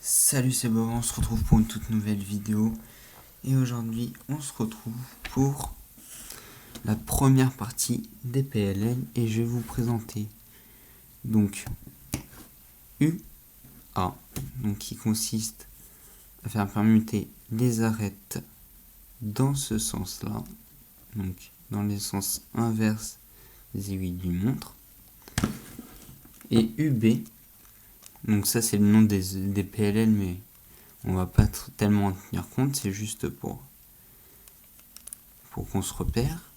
Salut, c'est Bob, on se retrouve pour une toute nouvelle vidéo. Et aujourd'hui, on se retrouve pour la première partie des PLL. Et je vais vous présenter donc UA, donc qui consiste à faire permuter les arêtes dans ce sens-là, donc dans les sens inverses des aiguilles d'une montre. Et UB, donc ça c'est le nom des PLL, mais on va pas tellement en tenir compte, c'est juste pour qu'on se repère.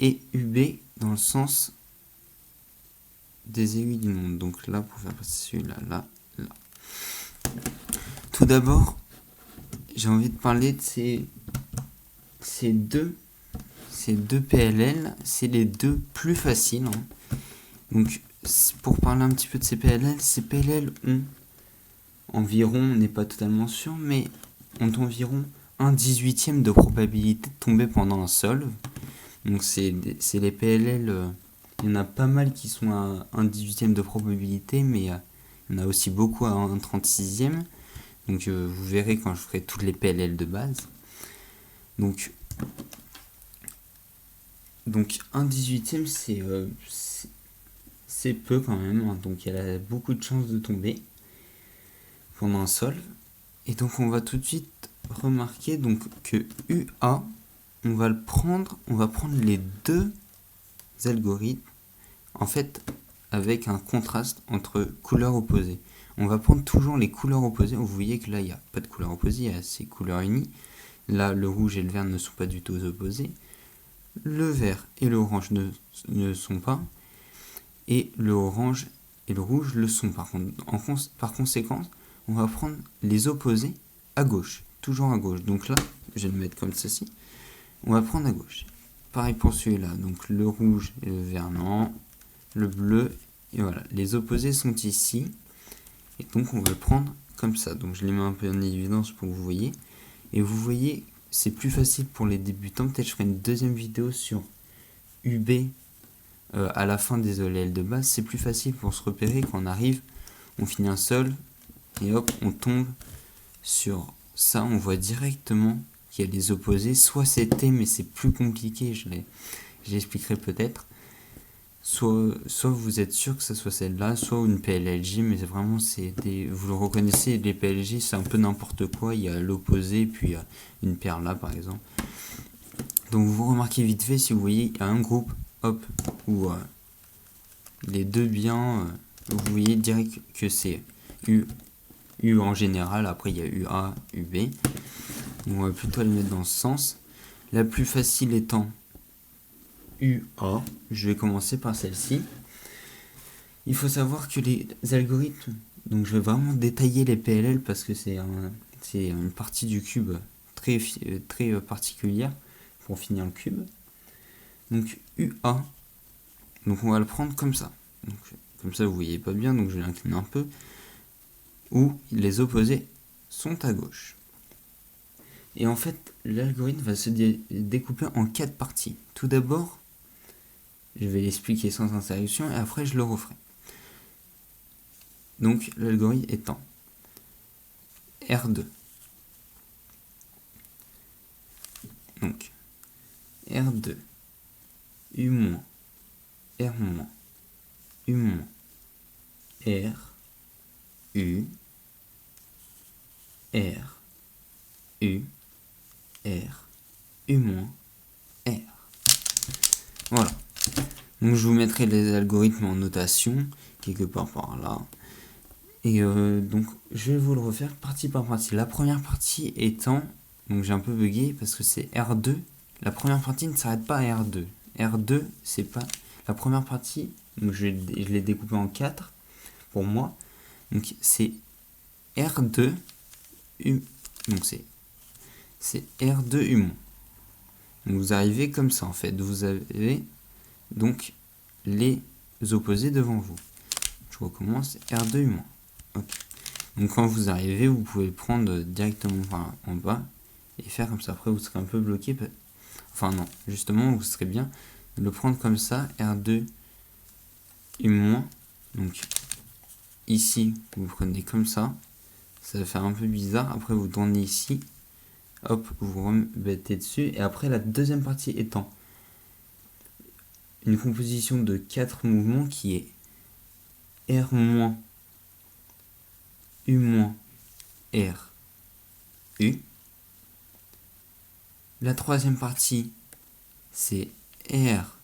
Et UB dans le sens des aiguilles du monde. Donc là, pour faire passer celui-là, là. Tout d'abord, j'ai envie de parler de ces deux PLL. C'est les deux plus faciles. Donc, pour parler un petit peu de ces PLL ont environ, on n'est pas totalement sûr, mais ont environ 1/18e de probabilité de tomber pendant un solve. Donc c'est les PLL, il y en a pas mal qui sont à 1/18e de probabilité, mais il y en a aussi beaucoup à 1/36e. Donc vous verrez quand je ferai toutes les PLL de base. Donc 1/18e c'est peu quand même, hein. Donc elle a beaucoup de chances de tomber pendant un solve. Et donc on va tout de suite remarquer donc que UA, on va prendre les deux algorithmes en fait avec un contraste entre couleurs opposées. On va prendre toujours les couleurs opposées. Vous voyez que là il n'y a pas de couleurs opposées, il y a ces couleurs unies. Là le rouge et le vert ne sont pas du tout opposés. Le vert et l'orange ne sont pas. Et le orange et le rouge le sont. Par conséquent, on va prendre les opposés à gauche. Toujours à gauche. Donc là, je vais le mettre comme ceci. On va prendre à gauche. Pareil pour celui-là. Donc le rouge et le vert, non. Le bleu, et voilà. Les opposés sont ici. Et donc on va le prendre comme ça. Donc je les mets un peu en évidence pour que vous voyez. Et vous voyez, c'est plus facile pour les débutants. Peut-être je ferai une deuxième vidéo sur UB à la fin des OLL de base. C'est plus facile pour se repérer quand on arrive, on finit un solve, et hop, on tombe sur ça. On voit directement qu'il y a des opposés. Soit c'était, mais c'est plus compliqué, j'expliquerai peut-être. Soit vous êtes sûr que ça soit celle-là, soit une PLLJ, mais vraiment vous le reconnaissez, les PLLJ c'est un peu n'importe quoi, il y a l'opposé, puis il y a une paire là par exemple. Donc vous remarquez vite fait, si vous voyez, il y a un groupe, hop, où les deux biens, vous voyez direct que c'est U en général, après il y a UA, UB. Donc on va plutôt les mettre dans ce sens. La plus facile étant UA, je vais commencer par celle-ci. Il faut savoir que les algorithmes, donc je vais vraiment détailler les PLL parce que c'est une partie du cube très particulière pour finir le cube. Donc UA, donc on va le prendre comme ça. Donc, comme ça vous voyez pas bien, donc je vais l'incliner un peu. Où les opposés sont à gauche. Et en fait, l'algorithme va se découper en 4 parties. Tout d'abord, je vais l'expliquer sans interruption et après je le referai. Donc l'algorithme étant R2. Donc R2, U-, R-, U-, R, U, R, U, R, U-, R. Voilà. Donc je vous mettrai les algorithmes en notation, quelque part par là. Et donc je vais vous le refaire partie par partie. La première partie étant, donc j'ai un peu bugué parce que c'est R2. La première partie ne s'arrête pas à R2. R2, c'est pas la première partie. Donc je l'ai découpé en 4 pour moi. Donc c'est R2 U. Donc c'est R2 U-. Donc vous arrivez comme ça en fait. Vous avez donc les opposés devant vous. Je recommence R2 U-. Okay. Donc quand vous arrivez, vous pouvez le prendre directement par en bas et faire comme ça. Après vous serez un peu bloqué. Enfin non, justement vous serez bien de le prendre comme ça, R2 U-. Donc ici, vous prenez comme ça va faire un peu bizarre. Après, vous tournez ici, hop, vous remettez dessus. Et après, la deuxième partie étant une composition de 4 mouvements qui est R-, U-, R, U. La troisième partie, c'est R,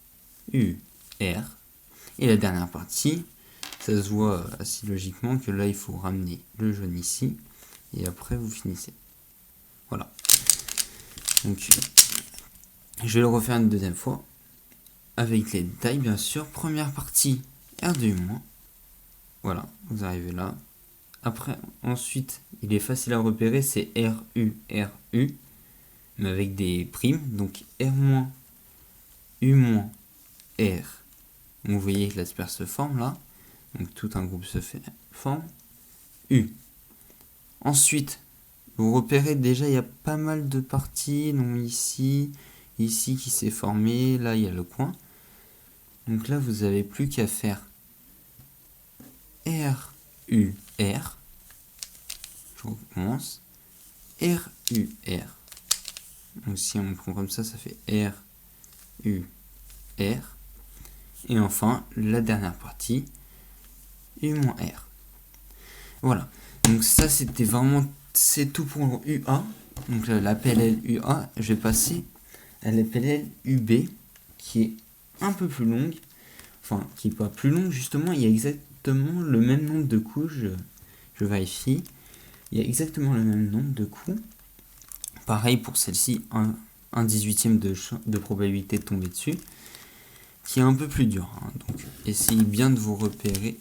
U, R. Et la dernière partie, ça se voit assez logiquement que là, il faut ramener le jaune ici. Et après, vous finissez. Voilà. Donc, je vais le refaire une deuxième fois. Avec les détails, bien sûr. Première partie, R2-. Voilà, vous arrivez là. Après, ensuite, il est facile à repérer, c'est RU, RU. Mais avec des primes. Donc, R-, U-, R. Vous voyez que l'asperge se forme là. Donc tout un groupe se forme. U. Ensuite, vous repérez déjà, il y a pas mal de parties. Donc ici qui s'est formé. Là, il y a le coin. Donc là, vous n'avez plus qu'à faire R, U, R. Je recommence. R, U, R. Donc si on prend comme ça fait R, U, R. Et enfin, la dernière partie, U-, R. Voilà. Donc ça, c'était vraiment... C'est tout pour UA. Donc la PLL UA, je vais passer à la PLL UB, qui est un peu plus longue. Enfin, qui n'est pas plus longue, justement. Il y a exactement le même nombre de couches. Je vérifie. Il y a exactement le même nombre de coups. Pareil pour celle-ci, un 18e de probabilité de tomber dessus. Qui est un peu plus dur. Hein. Donc, essayez bien de vous repérer.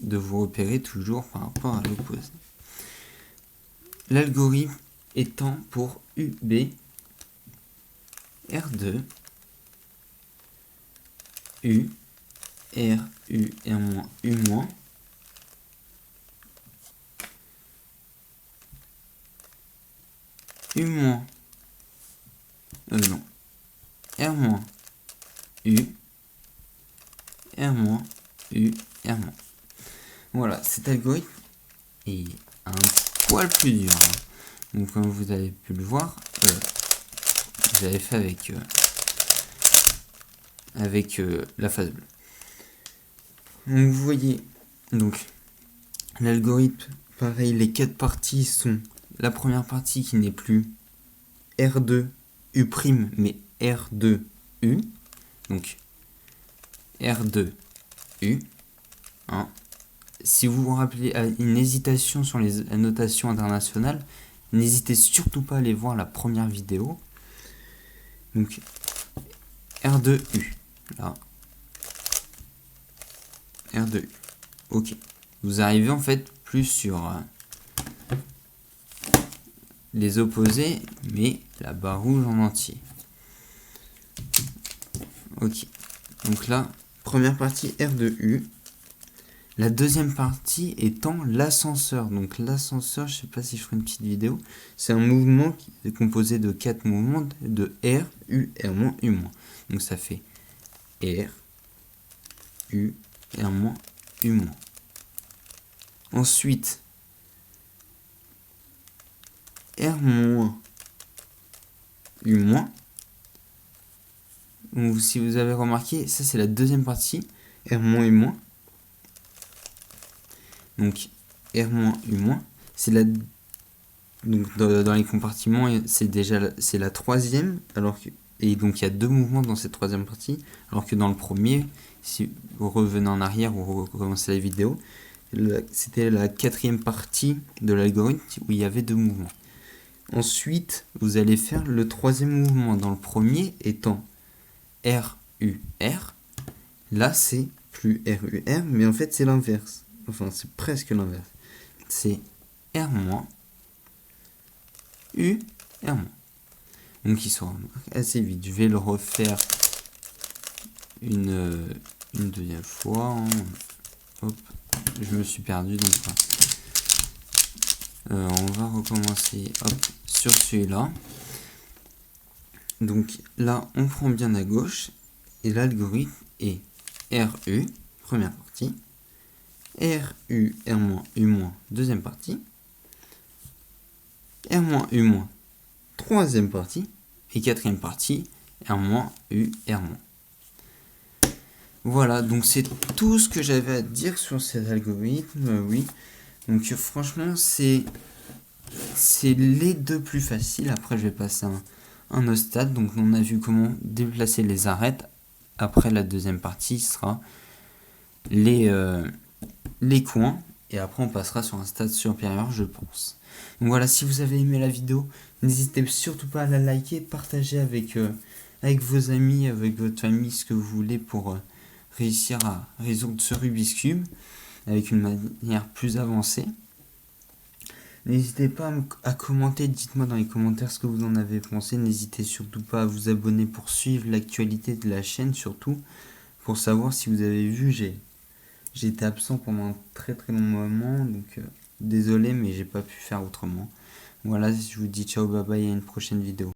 De vous repérer toujours par rapport à l'opposé. L'algorithme étant pour UB, R2, U, R, U, R-, U-, U-, non, R-, U, R-, U, R-. Voilà, cet algorithme est un poil plus dur. Hein. Donc comme vous avez pu le voir, j'avais fait avec la phase bleue. Donc vous voyez, donc l'algorithme, pareil, les 4 parties sont la première partie qui n'est plus R2 U', mais R2 U. Donc R2 U. Hein. Si vous vous rappelez à une hésitation sur les notations internationales, n'hésitez surtout pas à aller voir la première vidéo. Donc R2U. Là. R2U. Ok. Vous arrivez en fait plus sur les opposés, mais la barre rouge en entier. Ok. Donc là, première partie R2U. La deuxième partie étant l'ascenseur. Donc l'ascenseur, je ne sais pas si je ferai une petite vidéo. C'est un mouvement qui est composé de 4 mouvements de R, U, R-, U-. Donc ça fait R, U, R-, U-. Ensuite, R-, U-. Donc si vous avez remarqué, ça c'est la deuxième partie. R-, U-. Donc R-, U-. C'est la... Donc dans les compartiments, c'est la troisième, et donc il y a 2 mouvements dans cette troisième partie, alors que dans le premier, si vous revenez en arrière ou vous recommencez la vidéo, c'était la 4e partie de l'algorithme où il y avait 2 mouvements. Ensuite, vous allez faire le 3e mouvement, dans le premier étant R, U, R. Là, c'est plus R, U, R, mais en fait, c'est l'inverse. Enfin, c'est presque l'inverse. C'est R-, U, R-. Donc, il sera assez vite. Je vais le refaire une deuxième fois. Hein. Hop, je me suis perdu, donc on va recommencer sur celui-là. Donc là, on prend bien à gauche et l'algorithme est RU, première partie, RU, R-, U-, deuxième partie, R-, U-, troisième partie, et quatrième partie, R-, U, R-. Voilà, donc c'est tout ce que j'avais à dire sur cet algorithme, oui. Donc franchement, c'est les deux plus faciles. Après, je vais passer à un autre stade. Donc on a vu comment déplacer les arêtes. Après, la deuxième partie sera les coins. Et après, on passera sur un stade supérieur, je pense. Donc voilà, si vous avez aimé la vidéo, n'hésitez surtout pas à la liker, partager avec vos amis, avec votre famille, ce que vous voulez pour réussir à résoudre ce Rubik's Cube avec une manière plus avancée. N'hésitez pas à commenter, dites-moi dans les commentaires ce que vous en avez pensé. N'hésitez surtout pas à vous abonner pour suivre l'actualité de la chaîne, surtout pour savoir si vous avez vu, j'ai été absent pendant un très long moment, donc désolé, mais j'ai pas pu faire autrement. Voilà, je vous dis ciao, bye bye, à une prochaine vidéo.